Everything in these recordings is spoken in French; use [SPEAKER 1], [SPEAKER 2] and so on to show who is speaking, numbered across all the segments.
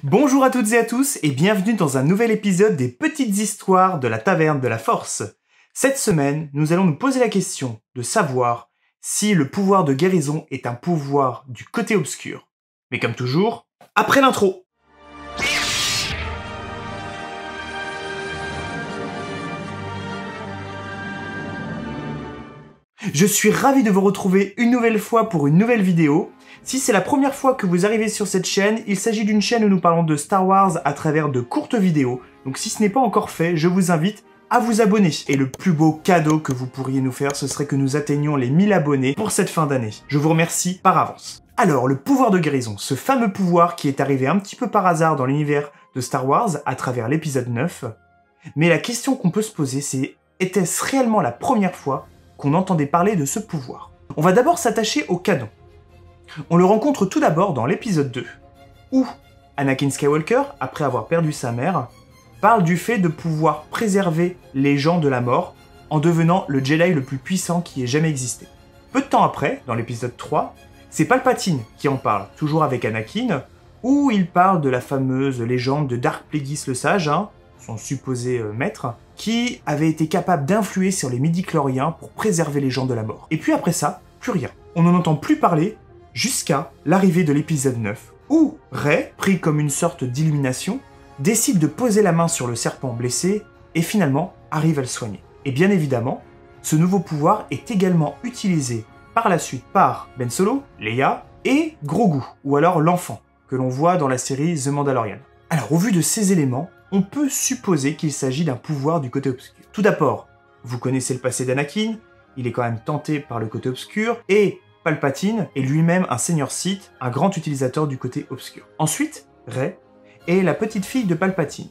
[SPEAKER 1] Bonjour à toutes et à tous et bienvenue dans un nouvel épisode des petites histoires de la Taverne de la Force. Cette semaine, nous allons nous poser la question de savoir si le pouvoir de guérison est un pouvoir du côté obscur. Mais comme toujours, après l'intro. Je suis ravi de vous retrouver une nouvelle fois pour une nouvelle vidéo. Si c'est la première fois que vous arrivez sur cette chaîne, il s'agit d'une chaîne où nous parlons de Star Wars à travers de courtes vidéos. Donc si ce n'est pas encore fait, je vous invite à vous abonner. Et le plus beau cadeau que vous pourriez nous faire, ce serait que nous atteignions les 1000 abonnés pour cette fin d'année. Je vous remercie par avance. Alors, le pouvoir de guérison, ce fameux pouvoir qui est arrivé un petit peu par hasard dans l'univers de Star Wars à travers l'épisode 9. Mais la question qu'on peut se poser, c'est était-ce réellement la première fois qu'on entendait parler de ce pouvoir? On va d'abord s'attacher au canon. On le rencontre tout d'abord dans l'épisode 2, où Anakin Skywalker, après avoir perdu sa mère, parle du fait de pouvoir préserver les gens de la mort en devenant le Jedi le plus puissant qui ait jamais existé. Peu de temps après, dans l'épisode 3, c'est Palpatine qui en parle, toujours avec Anakin, où il parle de la fameuse légende de Dark Plagueis le Sage, son supposé maître, qui avait été capable d'influer sur les midi-chloriens pour préserver les gens de la mort. Et puis après ça, plus rien. On n'en entend plus parler jusqu'à l'arrivée de l'épisode 9, où Rey, pris comme une sorte d'illumination, décide de poser la main sur le serpent blessé et finalement arrive à le soigner. Et bien évidemment, ce nouveau pouvoir est également utilisé par la suite par Ben Solo, Leia et Grogu, ou alors l'enfant, que l'on voit dans la série The Mandalorian. Alors au vu de ces éléments, on peut supposer qu'il s'agit d'un pouvoir du côté obscur. Tout d'abord, vous connaissez le passé d'Anakin, il est quand même tenté par le côté obscur, et Palpatine est lui-même un Seigneur Sith, un grand utilisateur du côté obscur. Ensuite, Rey est la petite fille de Palpatine.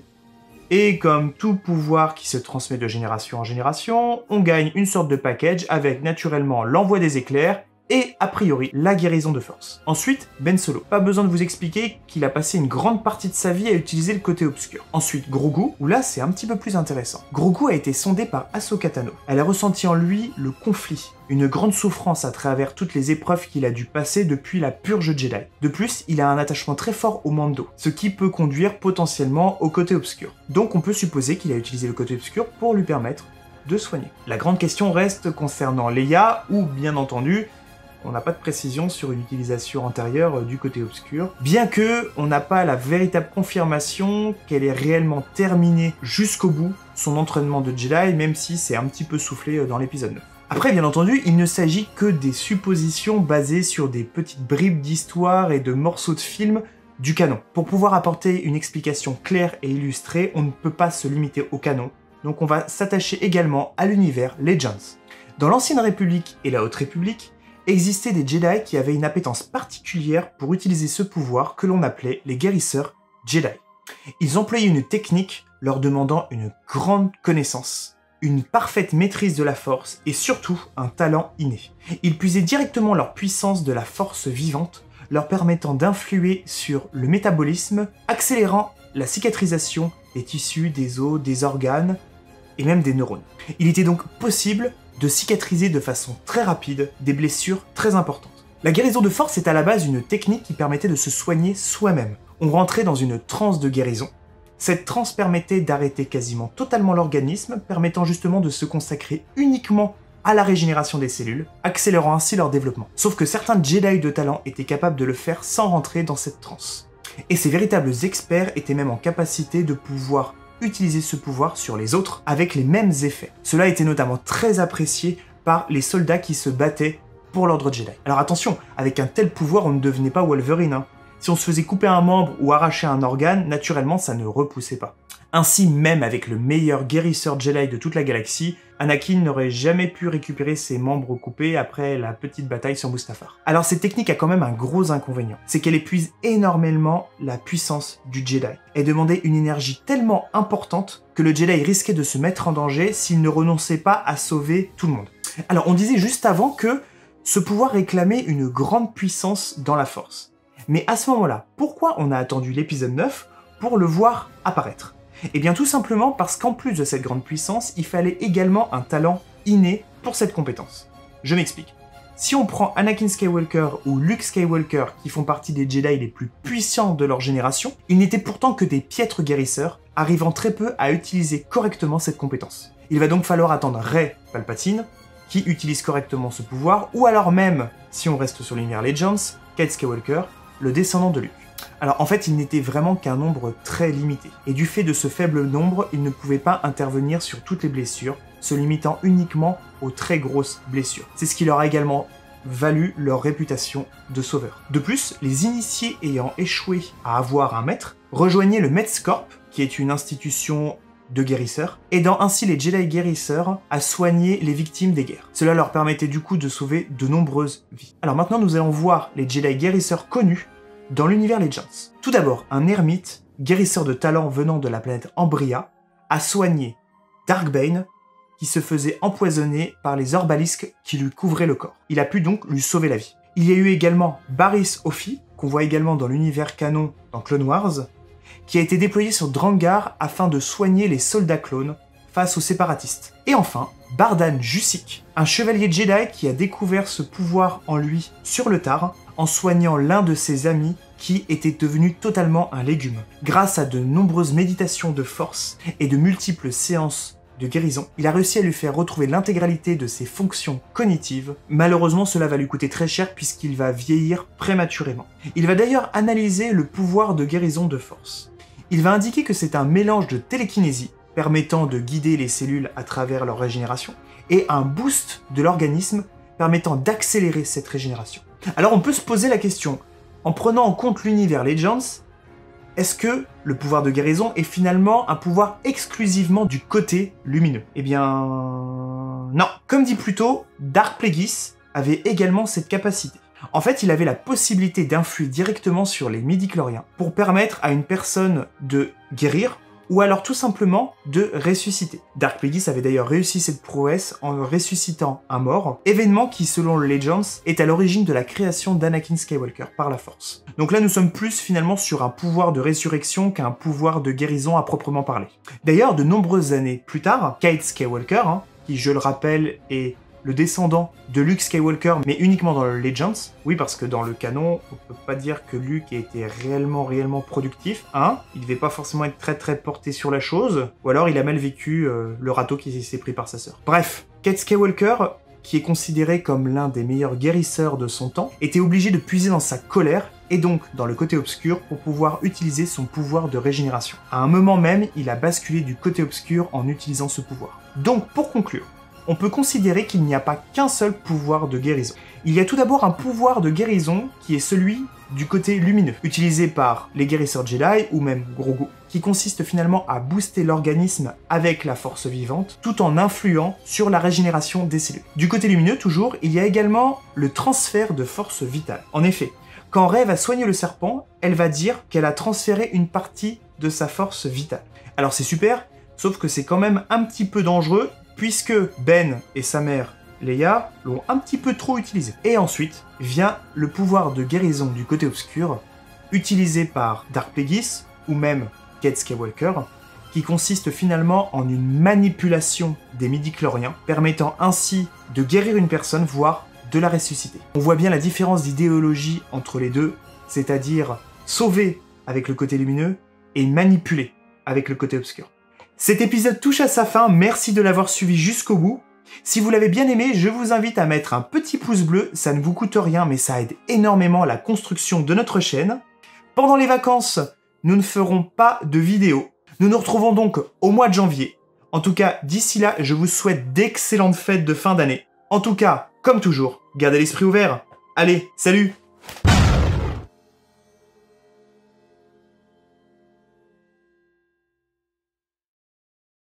[SPEAKER 1] Et comme tout pouvoir qui se transmet de génération en génération, on gagne une sorte de package avec naturellement l'envoi des éclairs et, a priori, la guérison de force. Ensuite, Ben Solo. Pas besoin de vous expliquer qu'il a passé une grande partie de sa vie à utiliser le côté obscur. Ensuite, Grogu, où là c'est un petit peu plus intéressant. Grogu a été sondé par Ahsoka Tano. Elle a ressenti en lui le conflit, une grande souffrance à travers toutes les épreuves qu'il a dû passer depuis la purge Jedi. De plus, il a un attachement très fort au Mando, ce qui peut conduire potentiellement au côté obscur. Donc on peut supposer qu'il a utilisé le côté obscur pour lui permettre de soigner. La grande question reste concernant Leia, où bien entendu, on n'a pas de précision sur une utilisation antérieure du côté obscur, bien que on n'a pas la véritable confirmation qu'elle ait réellement terminé jusqu'au bout son entraînement de Jedi, même si c'est un petit peu soufflé dans l'épisode 9. Après, bien entendu, il ne s'agit que des suppositions basées sur des petites bribes d'histoire et de morceaux de films du canon. Pour pouvoir apporter une explication claire et illustrée, on ne peut pas se limiter au canon, donc on va s'attacher également à l'univers Legends. Dans l'Ancienne République et la Haute République, existaient des Jedi qui avaient une appétence particulière pour utiliser ce pouvoir que l'on appelait les guérisseurs Jedi. Ils employaient une technique leur demandant une grande connaissance, une parfaite maîtrise de la force et surtout un talent inné. Ils puisaient directement leur puissance de la force vivante, leur permettant d'influer sur le métabolisme, accélérant la cicatrisation des tissus, des os, des organes et même des neurones. Il était donc possible de cicatriser de façon très rapide des blessures très importantes. La guérison de force est à la base une technique qui permettait de se soigner soi-même. On rentrait dans une transe de guérison. Cette transe permettait d'arrêter quasiment totalement l'organisme, permettant justement de se consacrer uniquement à la régénération des cellules, accélérant ainsi leur développement. Sauf que certains Jedi de talent étaient capables de le faire sans rentrer dans cette transe. Et ces véritables experts étaient même en capacité de pouvoir utiliser ce pouvoir sur les autres avec les mêmes effets. Cela était notamment très apprécié par les soldats qui se battaient pour l'ordre Jedi. Alors attention, avec un tel pouvoir, on ne devenait pas Wolverine. Si on se faisait couper un membre ou arracher un organe, naturellement ça ne repoussait pas. Ainsi, même avec le meilleur guérisseur Jedi de toute la galaxie, Anakin n'aurait jamais pu récupérer ses membres coupés après la petite bataille sur Mustafar. Alors cette technique a quand même un gros inconvénient, c'est qu'elle épuise énormément la puissance du Jedi. Elle demandait une énergie tellement importante que le Jedi risquait de se mettre en danger s'il ne renonçait pas à sauver tout le monde. Alors on disait juste avant que ce pouvoir réclamait une grande puissance dans la force. Mais à ce moment-là, pourquoi on a attendu l'épisode 9 pour le voir apparaître ? Eh bien tout simplement parce qu'en plus de cette grande puissance, il fallait également un talent inné pour cette compétence. Je m'explique. Si on prend Anakin Skywalker ou Luke Skywalker, qui font partie des Jedi les plus puissants de leur génération, ils n'étaient pourtant que des piètres guérisseurs, arrivant très peu à utiliser correctement cette compétence. Il va donc falloir attendre Rey Palpatine, qui utilise correctement ce pouvoir, ou alors même, si on reste sur l'univers Legends, Kate Skywalker, le descendant de Luke. Alors en fait, il n'était vraiment qu'un nombre très limité, et du fait de ce faible nombre, il ne pouvait pas intervenir sur toutes les blessures, se limitant uniquement aux très grosses blessures. C'est ce qui leur a également valu leur réputation de sauveurs. De plus, les initiés ayant échoué à avoir un maître rejoignaient le Metzcorp, qui est une institution de guérisseurs, aidant ainsi les Jedi guérisseurs à soigner les victimes des guerres. Cela leur permettait du coup de sauver de nombreuses vies. Alors maintenant, nous allons voir les Jedi guérisseurs connus dans l'univers Legends. Tout d'abord, un ermite, guérisseur de talent venant de la planète Ambria, a soigné Dark Bane, qui se faisait empoisonner par les orbalisques qui lui couvraient le corps. Il a pu donc lui sauver la vie. Il y a eu également Barriss Offee, qu'on voit également dans l'univers canon dans Clone Wars, qui a été déployé sur Drangar afin de soigner les soldats clones face aux séparatistes. Et enfin, Bardan Jusik, un chevalier Jedi qui a découvert ce pouvoir en lui sur le tard, en soignant l'un de ses amis qui était devenu totalement un légume. Grâce à de nombreuses méditations de force et de multiples séances de guérison, il a réussi à lui faire retrouver l'intégralité de ses fonctions cognitives. Malheureusement, cela va lui coûter très cher puisqu'il va vieillir prématurément. Il va d'ailleurs analyser le pouvoir de guérison de force. Il va indiquer que c'est un mélange de télékinésie, permettant de guider les cellules à travers leur régénération, et un boost de l'organisme permettant d'accélérer cette régénération. Alors on peut se poser la question, en prenant en compte l'univers Legends, est-ce que le pouvoir de guérison est finalement un pouvoir exclusivement du côté lumineux? Eh bien... non. Comme dit plus tôt, Dark Plagueis avait également cette capacité. En fait, il avait la possibilité d'influer directement sur les midi-chloriens pour permettre à une personne de guérir ou alors tout simplement de ressusciter. Dark Plagueis avait d'ailleurs réussi cette prouesse en ressuscitant un mort, événement qui, selon le Legends, est à l'origine de la création d'Anakin Skywalker par la Force. Donc là, nous sommes plus finalement sur un pouvoir de résurrection qu'un pouvoir de guérison à proprement parler. D'ailleurs, de nombreuses années plus tard, Kate Skywalker, qui, je le rappelle, est le descendant de Luke Skywalker, mais uniquement dans le Legends. Oui, parce que dans le canon, on peut pas dire que Luke ait été réellement productif. Il devait pas forcément être très porté sur la chose, ou alors il a mal vécu le râteau qui s'est pris par sa sœur. Bref, Kate Skywalker, qui est considéré comme l'un des meilleurs guérisseurs de son temps, était obligé de puiser dans sa colère, et donc dans le côté obscur, pour pouvoir utiliser son pouvoir de régénération. À un moment même, il a basculé du côté obscur en utilisant ce pouvoir. Donc, pour conclure, on peut considérer qu'il n'y a pas qu'un seul pouvoir de guérison. Il y a tout d'abord un pouvoir de guérison qui est celui du côté lumineux, utilisé par les guérisseurs Jedi ou même Grogu, qui consiste finalement à booster l'organisme avec la force vivante, tout en influant sur la régénération des cellules. Du côté lumineux, toujours, il y a également le transfert de force vitale. En effet, quand Rey va soigner le serpent, elle va dire qu'elle a transféré une partie de sa force vitale. Alors c'est super, sauf que c'est quand même un petit peu dangereux, puisque Ben et sa mère, Leia, l'ont un petit peu trop utilisé. Et ensuite vient le pouvoir de guérison du côté obscur, utilisé par Dark Plagueis, ou même Kate Skywalker, qui consiste finalement en une manipulation des midi-chloriens, permettant ainsi de guérir une personne, voire de la ressusciter. On voit bien la différence d'idéologie entre les deux, c'est-à-dire sauver avec le côté lumineux et manipuler avec le côté obscur. Cet épisode touche à sa fin, merci de l'avoir suivi jusqu'au bout. Si vous l'avez bien aimé, je vous invite à mettre un petit pouce bleu, ça ne vous coûte rien, mais ça aide énormément à la construction de notre chaîne. Pendant les vacances, nous ne ferons pas de vidéos. Nous nous retrouvons donc au mois de janvier. En tout cas, d'ici là, je vous souhaite d'excellentes fêtes de fin d'année. En tout cas, comme toujours, gardez l'esprit ouvert. Allez, salut!